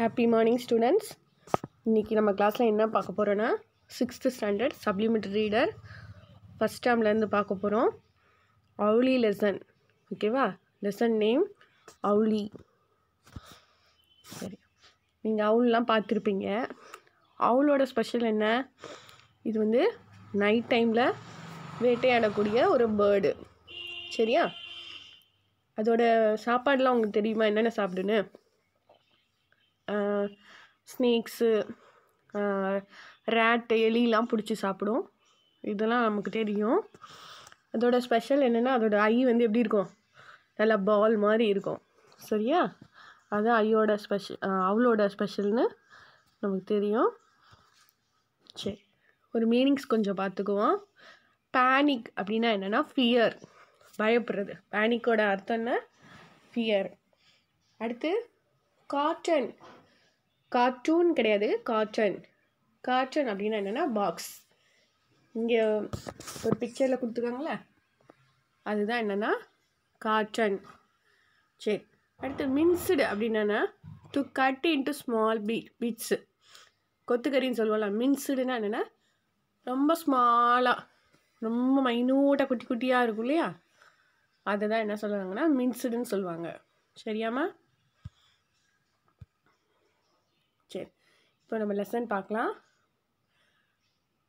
Happy morning students. இன்னைக்கு நம்ம கிளாஸில் என்ன பார்க்க போகிறோன்னா 6th standard supplementary reader first டேர்ம்லேருந்து பார்க்க போகிறோம். Owly lesson. ஓகேவா? Lesson name Owly. சரி, நீங்கள் அவுல்லாம் பார்த்துருப்பீங்க. அவுலோட ஸ்பெஷல் என்ன? இது வந்து நைட் டைமில் வேட்டையாடக்கூடிய ஒரு பேர்டு. சரியா? அதோட சாப்பாடெலாம் உங்களுக்கு தெரியுமா? என்னென்ன சாப்பிடுன்னு? ஸ்னேக்ஸு, ரேட்டு, எலிலாம் பிடிச்சி சாப்பிடும். இதெல்லாம் நமக்கு தெரியும். அதோட ஸ்பெஷல் என்னென்னா, அதோட ஐ வந்து எப்படி இருக்கும்? நல்லா பால் மாதிரி இருக்கும். சரியா? அதுதான் ஐயோட ஸ்பெஷல், அவளோட ஸ்பெஷல்னு நமக்கு தெரியும். சரி, ஒரு மீனிங்ஸ் கொஞ்சம் பார்த்துக்குவோம். பேனிக் அப்படின்னா என்னென்னா ஃபியர், பயப்படுறது. பேனிக்கோட அர்த்தம் என்ன? ஃபியர். அடுத்து காட்டன், கார்ட்டூன் கிடையாது, காட்டன். காட்டன் அப்படின்னா என்னென்னா பாக்ஸ். இங்கே ஒரு பிக்சரில் கொடுத்துருக்காங்களே, அதுதான் என்னென்னா காட்டன். சரி, அடுத்து மின்ஸ்டு அப்படின்னா to cut into small bits. கொத்துக்கறின்னு சொல்லுவோம்ல. மின்ஸ்டுன்னா என்னென்னா ரொம்ப ஸ்மாலாக, ரொம்ப மைனூட்டாக, குட்டி குட்டியாக இருக்கும் இல்லையா? அதை தான் என்ன சொல்லுவாங்கன்னா மின்ஸ்டுன்னு சொல்லுவாங்க. சரியாம்மா? சரி, இப்போ நம்ம லெசன் பார்க்கலாம்.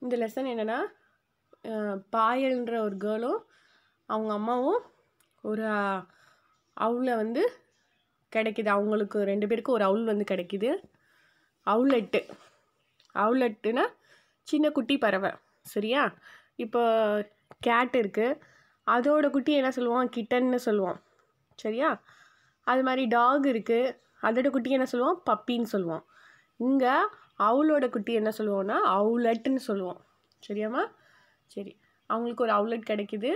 இந்த லெசன் என்னென்னா, பாயல்ன்ற ஒரு கேர்ளும் அவங்க அம்மாவும் ஒரு அவுளை வந்து கிடைக்கிது. அவங்களுக்கு 2 பேருக்கும் ஒரு அவுள் வந்து கிடைக்கிது. அவுலெட்டு. அவுலெட்டுனா சின்ன குட்டி பறவை. சரியா? இப்போ கேட் இருக்குது, அதோட குட்டி என்ன சொல்லுவோம்? கிட்டன்னு சொல்லுவோம். சரியா? அது மாதிரி டாக் இருக்குது, அதோட குட்டி என்ன சொல்லுவோம்? பப்பின்னு சொல்லுவோம். இங்கே அவுளோட குட்டி என்ன சொல்லுவோம்னா அவுலெட்டுன்னு சொல்லுவோம். சரியாம்மா? சரி, அவங்களுக்கு ஒரு அவுலெட் கிடைக்கிது.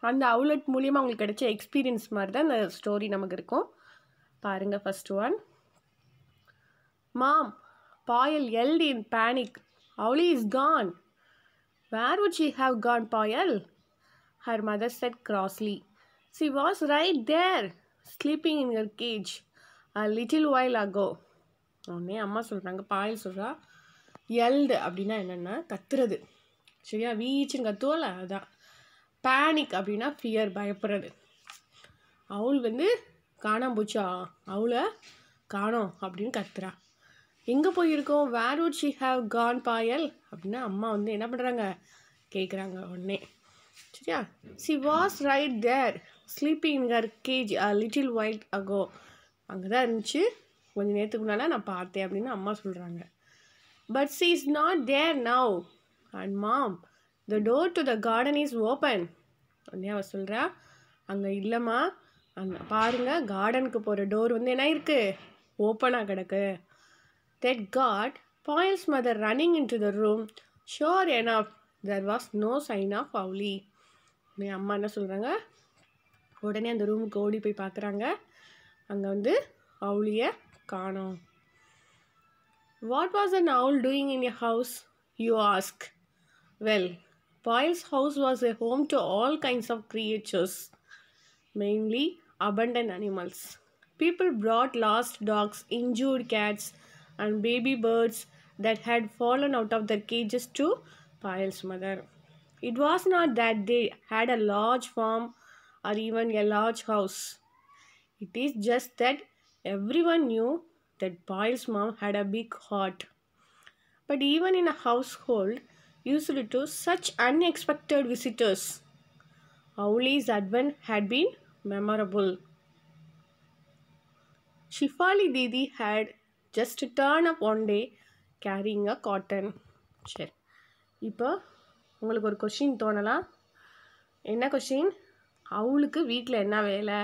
அந்த அவுலெட் மூலியமாக அவங்களுக்கு கிடைச்ச எக்ஸ்பீரியன்ஸ் மாதிரி தான் இந்த ஸ்டோரி நமக்கு இருக்கும். பாருங்கள். First one. Mom, Payal yelled in panic. Owlie is gone. Where would she have gone, Payal? Her mother said crossly. She was right there, sleeping in her cage a little while ago. உடனே அம்மா சொல்கிறாங்க, பாயல் சொல்கிறா, held அப்படின்னா என்னென்னா கத்துறது. சரியா? வீச்சுன்னு கத்துவோம்ல, அதுதான். Panic அப்படின்னா ஃபியர், பயப்படுறது. அவுள் வந்து காணாம போச்சா, அவளை காணோம் அப்படின்னு கத்துறா. எங்கே போயிருக்கோம்? Where would she have gone Payal அப்படின்னா அம்மா வந்து என்ன பண்ணுறாங்க, கேட்குறாங்க உடனே. சரியா? She was right there sleeping in her cage a little while ago. அங்கே தான் இருந்துச்சு, கொஞ்சம் நேரத்துக்கு முன்னால் நான் பார்த்தேன் அப்படின்னு அம்மா சொல்கிறாங்க. But she is not there now and mom the door to the garden is open. உடனே அவள் சொல்கிறா, அங்கே இல்லைம்மா, அந்த பாருங்கள், கார்டனுக்கு போகிற டோர் வந்து என்ன இருக்குது? ஓப்பனாக கிடக்கு. That got Payal's mother running into the room. Sure enough, there was no sign of Owlie. அம்மா என்ன சொல்கிறாங்க, உடனே அந்த ரூமுக்கு ஓடி போய் பார்க்குறாங்க. அங்கே வந்து அவுளியை காணோம். What was an owl doing in a house, you ask? Well, Payal's house was a home to all kinds of creatures, mainly abandoned animals. People brought lost dogs, injured cats, and baby birds that had fallen out of their cages to Payal's mother. It was not that they had a large farm or even a large house. It is just that everyone knew that Payal's mom had a big heart. But even in a household used to such unexpected visitors, Owlie's advent had been memorable. Shifali Didi had just turned up one day carrying a cotton. சரி, இப்போ உங்களுக்கு ஒரு question தோணலாம். என்ன question? அவளுக்கு வீட்டில் என்ன வேலை?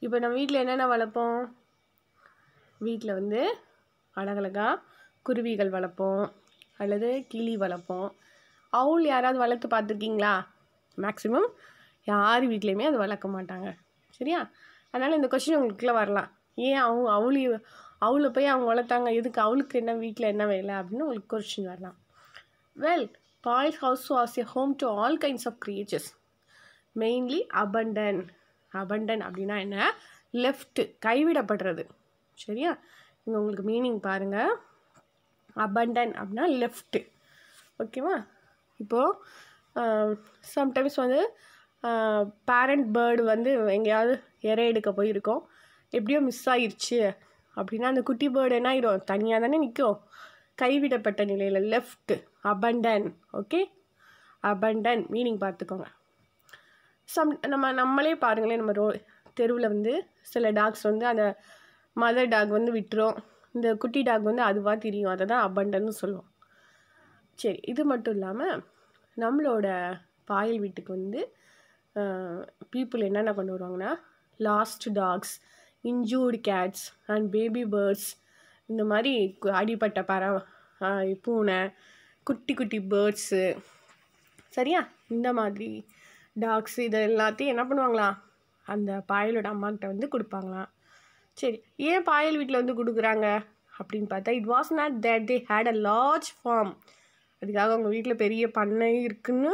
இப்போ நம்ம வீட்டில் என்னென்ன வளர்ப்போம்? வீட்டில் வந்து அழகழகாக குருவிகள் வளர்ப்போம், அல்லது கிளி வளர்ப்போம். அவுள் யாராவது வளர்த்து பார்த்துருக்கீங்களா? மேக்ஸிமம் யார் வீட்லேயுமே அது வளர்க்க மாட்டாங்க. சரியா? அதனால் இந்த கொஷின் உங்களுக்குள்ளே வரலாம். ஏன் அவளை போய் அவங்க வளர்த்தாங்க, எதுக்கு? அவளுக்கு என்ன வீட்டில் என்ன வேலை அப்படின்னு உங்களுக்கு கொஸ்டின் வரலாம். Well, Payal's house was a home to all kinds of creatures, mainly abandoned. abandoned அப்படின்னா என்ன? லெஃப்ட், கைவிடப்படுறது. சரியா? இங்கே உங்களுக்கு மீனிங் பாருங்கள். abandon அப்படின்னா லெஃப்ட்டு. ஓகேவா? இப்போது சம்டைம்ஸ் வந்து பேரண்ட் பேர்டு வந்து எங்கேயாவது இறை எடுக்க போயிருக்கோம், எப்படியோ மிஸ் ஆயிடுச்சு அப்படின்னா அந்த குட்டி பேர்டு என்ன ஆகிடும், தனியாக தானே நிற்கும், கைவிடப்பட்ட நிலையில், left, abandon. Okay, abandon meaning பார்த்துக்கோங்க. நம்மளே பாருங்களேன், நம்ம தெருவில் வந்து சில டாக்ஸ் வந்து அந்த மதர் டாக் வந்து விட்டுரும், இந்த குட்டி டாக் வந்து அதுவாக தெரியும், அதை தான் abandonன்னு சொல்லுவோம். சரி, இது மட்டும் இல்லாமல் நம்மளோட பாயல் வீட்டுக்கு வந்து பீப்புள் என்னென்ன கொண்டு வருவாங்கன்னா, lost dogs, injured cats and baby birds, இந்த மாதிரி அடிப்பட்ட பறவை, பூனை, குட்டி குட்டி பேர்ட்ஸு, சரியா, இந்த மாதிரி டாக்ஸ் இது எல்லாத்தையும் என்ன பண்ணுவாங்களாம், அந்த பாயலோட அம்மாக்கிட்ட வந்து கொடுப்பாங்களாம். சரி, ஏன் பாயல் வீட்டில் வந்து கொடுக்குறாங்க அப்படின்னு பார்த்தா, it was not that they had a large farm, அதுக்காக அவங்க வீட்டில் பெரிய பண்ணை இருக்குன்னு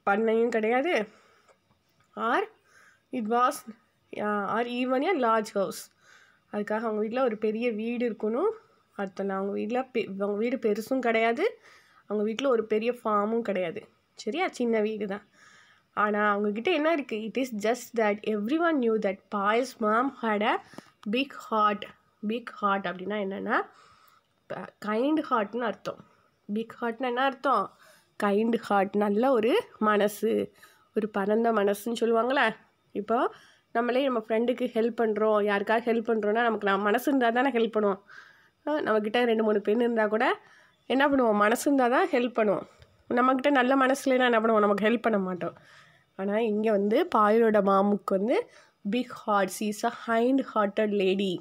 பண்ணையும் கிடையாது, or it was or even a large house, அதுக்காக அவங்க வீட்டில் ஒரு பெரிய வீடு இருக்கணும் அர்த்தம். அவங்க வீட்டில் அவங்க வீடு பெருசும் கிடையாது, அவங்க வீட்டில் ஒரு பெரிய ஃபார்மும் கிடையாது, சரியா, சின்ன வீடு தான். ஆனால் அவங்கக்கிட்ட என்ன இருக்குது, it is just that everyone knew that Payal's mom had a big heart. Big heart அப்படின்னா என்னென்னா கைண்ட் ஹார்ட்னு அர்த்தம். பிக் ஹார்ட்னா என்ன அர்த்தம், கைண்ட் ஹார்ட், நல்ல ஒரு மனசு, ஒரு பரந்த மனசுன்னு சொல்லுவாங்களே. இப்போ நம்ம ஃப்ரெண்டுக்கு ஹெல்ப் பண்ணுறோம், யாருக்காவது ஹெல்ப் பண்ணுறோன்னா நமக்கு மனசு இருந்தால் தானே ஹெல்ப் பண்ணுவோம். நம்மக்கிட்ட 2-3 பெண் இருந்தால் கூட என்ன பண்ணுவோம், மனசு இருந்தால் தான் ஹெல்ப் பண்ணுவோம். நம்மக்கிட்ட நல்ல மனசுலாம் என்ன பண்ணுவோம், நமக்கு ஹெல்ப் பண்ண மாட்டோம். ஆனால் இங்கே வந்து பாயலோட மாமுக்கு வந்து big heart, she is a kind hearted lady,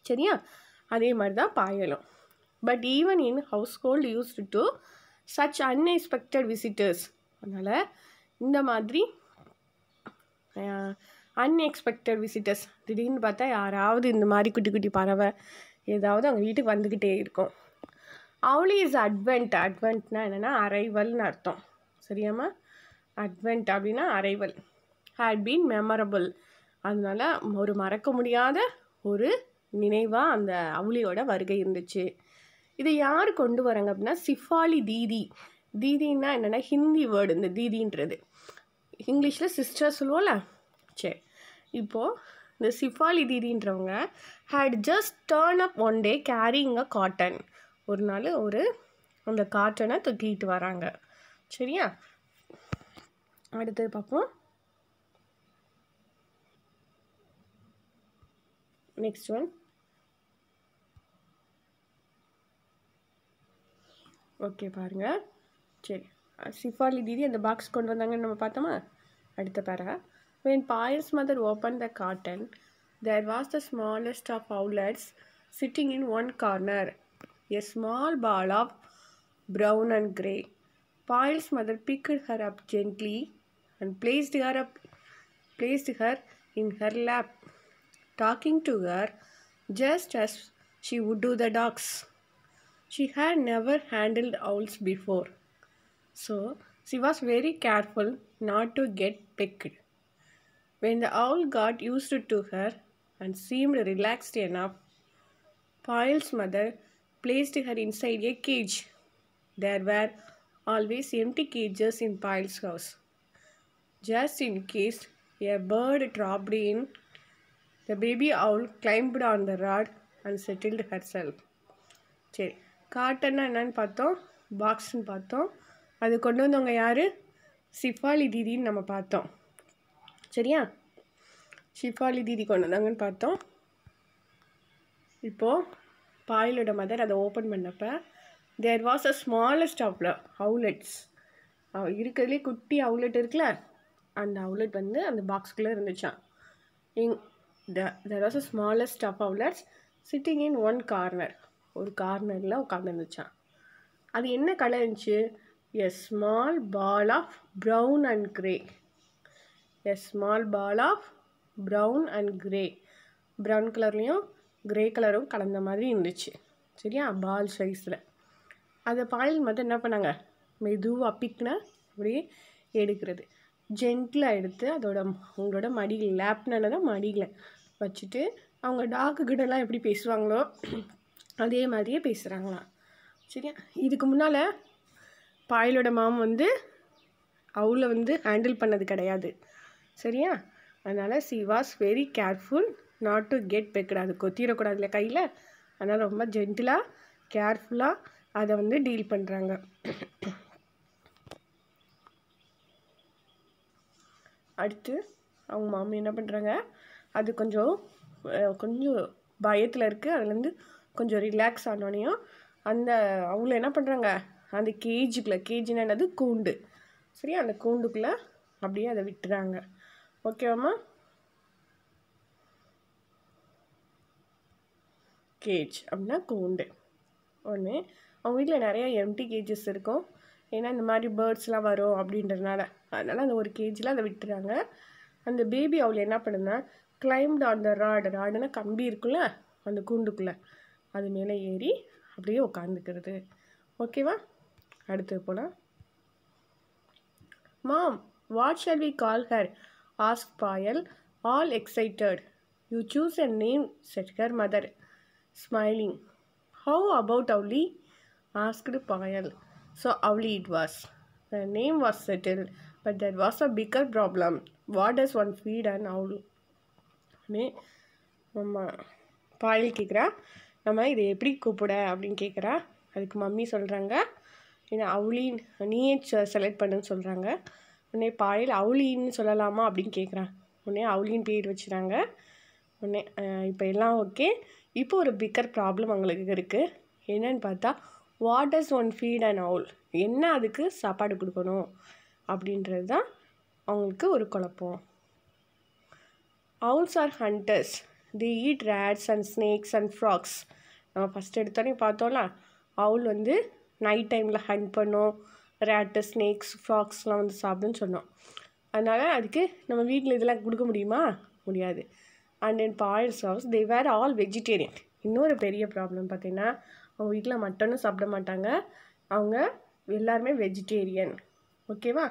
சரியா, அதே மாதிரி தான் பாயலும். But even in household used to such unexpected visitors, அதனால் இந்த மாதிரி அன்எக்ஸ்பெக்டட் விசிட்டர்ஸ், திடீர்னு பார்த்தா யாராவது இந்த மாதிரி குட்டி குட்டி பறவை ஏதாவது அவங்க வீட்டுக்கு வந்துக்கிட்டே இருக்கும். அவளி இஸ் அட்வென்ட். அட்வென்ட்னா என்னென்னா அரைவல்னு அர்த்தம், சரியாம்மா, அட்வென்ட் அப்படின்னா அரைவல். ஹேட் பீன் மெமரபிள், அதனால ஒரு மறக்க முடியாத ஒரு நினைவாக அந்த அவளியோட வருகை இருந்துச்சு. இதை யார் கொண்டு வராங்க அப்படின்னா சிஃபாலி தீதி. தீதின்னா என்னென்னா ஹிந்தி வேர்டு, இந்த தீதின்றது இங்கிலீஷில் சிஸ்டர் சொல்லுவோம்ல. சரி, இப்போது இந்த சிஃபாலி தீதின்றவங்க had just turn up one day carrying a carton, ஒரு நாள் அந்த காட்டனை தூக்கிட்டு வராங்க, சரியா. அடுத்தது பார்ப்போம். Next one. ஓகே பாருங்கள். சரி, சிஃபாலி தீதி அந்த பாக்ஸ் கொண்டு வந்தாங்கன்னு நம்ம பார்த்தோமா. அடுத்த பேரா, when Payal's mother opened the carton, there was the smallest of owlets sitting in one corner, a small ball of brown and grey. Payal's mother picked her up gently and placed her in her lap, talking to her just as she would do the dogs. She had never handled owls before, so she was very careful not to get pecked. When the owl got used to her and seemed relaxed enough, Payal's mother placed her inside a cage. There were always empty cages in Payal's house, just in case a bird dropped in. The baby owl climbed on the rod and settled herself. சரி, காட்டன்னா என்னன்னு பார்த்தோம், பாக்ஸ்ன்னு பார்த்தோம். அது கொண்டு வந்தவங்க யார், சிஃபாலி தீதின்னு நம்ம பார்த்தோம், சரியா. சிஃபாலி தீதி கொண்டு வந்தாங்கன்னு பார்த்தோம். இப்போது பாயலோட மதர் அதை ஓப்பன் பண்ணப்போ there was a smallest of owlets, இருக்கிறதுலே குட்டி அவுலெட் இருக்குல்ல, அந்த அவுலெட் வந்து அந்த பாக்ஸ்குள்ளே இருந்துச்சான். There was a smallest of owlets sitting in one corner, ஒரு கார்னரில் உட்காந்துருந்துச்சான். அது என்ன கலர் இருந்துச்சு, a small ball of brown and grey. A small ball of brown and grey, brown கலர்லேயும் க்ரே கலரும் கலந்த மாதிரி இருந்துச்சு, சரியா, பால் சைஸில். அதை பாயல் மதர் என்ன பண்ணாங்க, மெதுவாக பிக்னா அப்படியே எடுக்கிறது, ஜென்டிலாக எடுத்து உங்களோட மடியில், லேப்னால தான் மடியில் வச்சுட்டு அவங்க டாக்குக்கிட்டலாம் எப்படி பேசுவாங்களோ அதே மாதிரியே பேசுகிறாங்களாம். சரியா? இதுக்கு முன்னால் பாயலோட மாம் வந்து அவளை வந்து ஹேண்டில் பண்ணது கிடையாது. சரியா? அதனால் she was very careful not to get Becket. அது கொத்திடக்கூடாதுல கையில். அதனால் ரொம்ப ஜென்டிலாக கேர்ஃபுல்லாக அதை வந்து டீல் பண்ணுறாங்க. அடுத்து அவங்க மாமி என்ன பண்ணுறாங்க, அது கொஞ்சம் பயத்தில் இருக்குது. அதுலேருந்து கொஞ்சம் ரிலாக்ஸ் ஆனோனையும் அவங்கள என்ன பண்ணுறாங்க, அந்த கேஜுனா என்னது, கூண்டு. சரியா? அந்த கூண்டுக்குள்ளே அப்படியே அதை விட்டுறாங்க. ஓகேவாம்மா? கேஜ் அப்படின்னா கூண்டு. ஒன்று அவங்க வீட்டில் நிறையா எம்டி கேஜஸ் இருக்கும். ஏன்னா இந்த மாதிரி பேர்ட்ஸ்லாம் வரும் அப்படின்றதுனால. அதனால் அந்த ஒரு கேஜில் அதை விட்டுறாங்க. அந்த பேபி அவளை என்ன பண்ணுதுன்னா, கிளைம்டு ஆன் த ராடுனா கம்பி இருக்குல்ல அந்த கூண்டுக்குள்ளே, அது மேலே ஏறி அப்படியே உட்காந்துக்கிறது. ஓகேவா? அடுத்து போனால், mom what shall we call her ask Payal all excited. You choose a name said her mother smiling. How about Avli? asked Payal. So Avli it was. The name was settled, but there was a bigger problem. What does one feed an owl? நம்ம பாயல் கேட்குறா, நம்ம இதை எப்படி கூப்பிட அப்படின்னு கேட்குறா. அதுக்கு mummy சொல்கிறாங்க, ஏன்னா அவுலின் நீயே செலக்ட் பண்ணுன்னு சொல்கிறாங்க. உடனே பாயல் அவுலின்னு சொல்லலாமா அப்படின்னு கேட்குறான். உடனே அவுலின் பேர் வச்சுறாங்க. உடனே இப்போ எல்லாம் ஓகே. இப்போ ஒரு பிக்கர் ப்ராப்ளம் அவங்களுக்கு இருக்குது. என்னன்னு பார்த்தா, what does one feed and owl, என்ன அதுக்கு சாப்பாடு கொடுக்கணும் அப்படின்றது தான் அவங்களுக்கு ஒரு குழப்பம். owls are hunters. They eat rats and snakes and frogs. நம்ம ஃபஸ்ட் எடுத்தோடனே பார்த்தோம்ல, அவுல் வந்து நைட் டைமில் ஹண்ட் பண்ணோம், ரேட்டு, ஸ்னேக்ஸ், ஃப்ராக்ஸ்லாம் வந்து சாப்பிடுன்னு சொன்னோம். அதனால் அதுக்கு நம்ம வீட்டில் இதெல்லாம் கொடுக்க முடியுமா? முடியாது. And in Payal's house they were all vegetarian. இன்னொரு பெரிய ப்ராப்ளம் பார்த்தீங்கன்னா, அவங்க வீட்டில் மட்டனும் சாப்பிட மாட்டாங்க. அவங்க எல்லாருமே வெஜிடேரியன். ஓகேவா?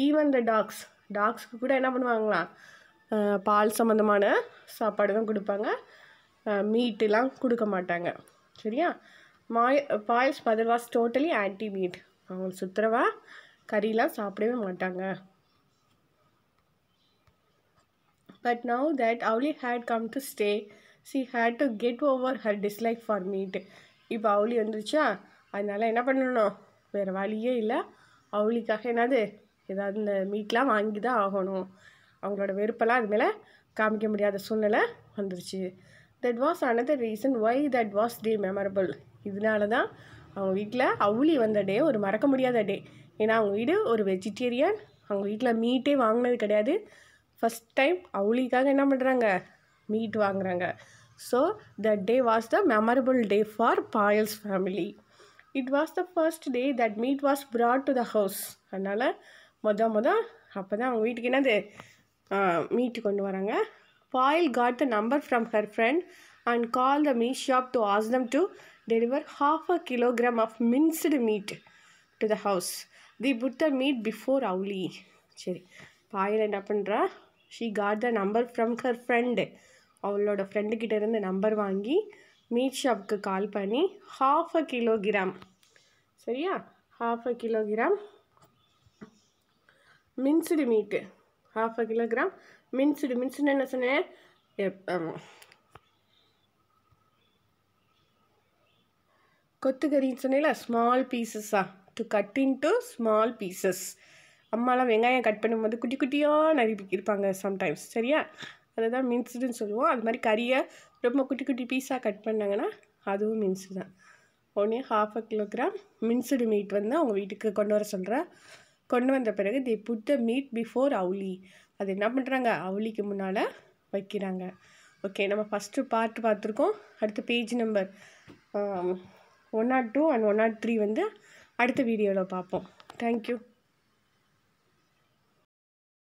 ஈவன் த டாக்ஸ்க்கு கூட என்ன பண்ணுவாங்களாம், பால் சம்மந்தமான சாப்பாடு தான் கொடுப்பாங்க, மீட்டுலாம் கொடுக்க மாட்டாங்க. சரியா? Payal's mother was totally anti meet. அவங்களுக்கு சுத்தரவா கறிலாம் சாப்பிடவே மாட்டாங்க. But now that Avli had come to stay, she had to get over her dislike for meat. இப்போ அவுளி வந்துருச்சா, அதனால் என்ன பண்ணணும், வேறு வழியே இல்லை. அவுளிக்காக ஏதாவது இந்த மீட்லாம் வாங்கி தான் ஆகணும். அவங்களோட வெறுப்பெல்லாம் அது மேலே காமிக்க முடியாத சூழ்நிலை வந்துருச்சு. That was another reason why that was day memorable. இதனால தான் அவங்க வீட்டில் அவுளி வந்த டே ஒரு மறக்க முடியாத டே. ஏன்னா அவங்க வீடு ஒரு வெஜிடேரியன், அவங்க வீட்டில் மீட்டே வாங்கினது கிடையாது. ஃபஸ்ட் டைம் அவுளிக்காக என்ன பண்ணுறாங்க, மீட் வாங்குறாங்க. So that day was the memorable day for Payal's family. It was the first day that meat was brought to the house. அதனால் அப்போ தான் அவங்க வீட்டுக்கு என்னது, மீட்டு கொண்டு வராங்க. Payal got the number from her friend and called the meat shop to ask them to deliver 1/2 kilogram of minced meat to the house. They put the meat before Avli. சரி, பாயல் என்ன பண்ணுறா, she got the number from her friend. அவளோட ஃப்ரெண்டுக்கிட்ட இருந்து number வாங்கி meet ஷாப்புக்கு கால் பண்ணி 1/2 kilogram, சரியா, 1/2 kilogram minced மீட்டு, 1/2 kilogram மின்ஸ்டு என்ன சொன்னேன், கொத்துக்கறின்னு சொன்னேல, ஸ்மால் பீசஸாக to cut into small pieces. அம்மாலாம் வெங்காயம் கட் பண்ணும்போது குட்டி குட்டியாக நறுக்கியிருப்பாங்க சம்டைம்ஸ். சரியா? அதை தான் மின்ஸ்டுன்னு சொல்லுவோம். அது மாதிரி கறியை ரொம்ப குட்டி குட்டி பீஸாக கட் பண்ணாங்கன்னா அதுவும் மின்ஸ்டு தான். உடனே 1/2 kilogram மின்ஸ்டு மீட் வந்து அவங்க வீட்டுக்கு கொண்டு வர சொல்கிறா. கொண்டு வந்த பிறகு they put the meat before Avli. அது என்ன பண்ணுறாங்க, அவுளிக்கு முன்னால் வைக்கிறாங்க. ஓகே, நம்ம ஃபஸ்ட்டு பார்த்துருக்கோம். அடுத்த பேஜ் நம்பர் 102 and 103 வந்து அடுத்த வீடியோவில் பார்ப்போம். தேங்க்யூ.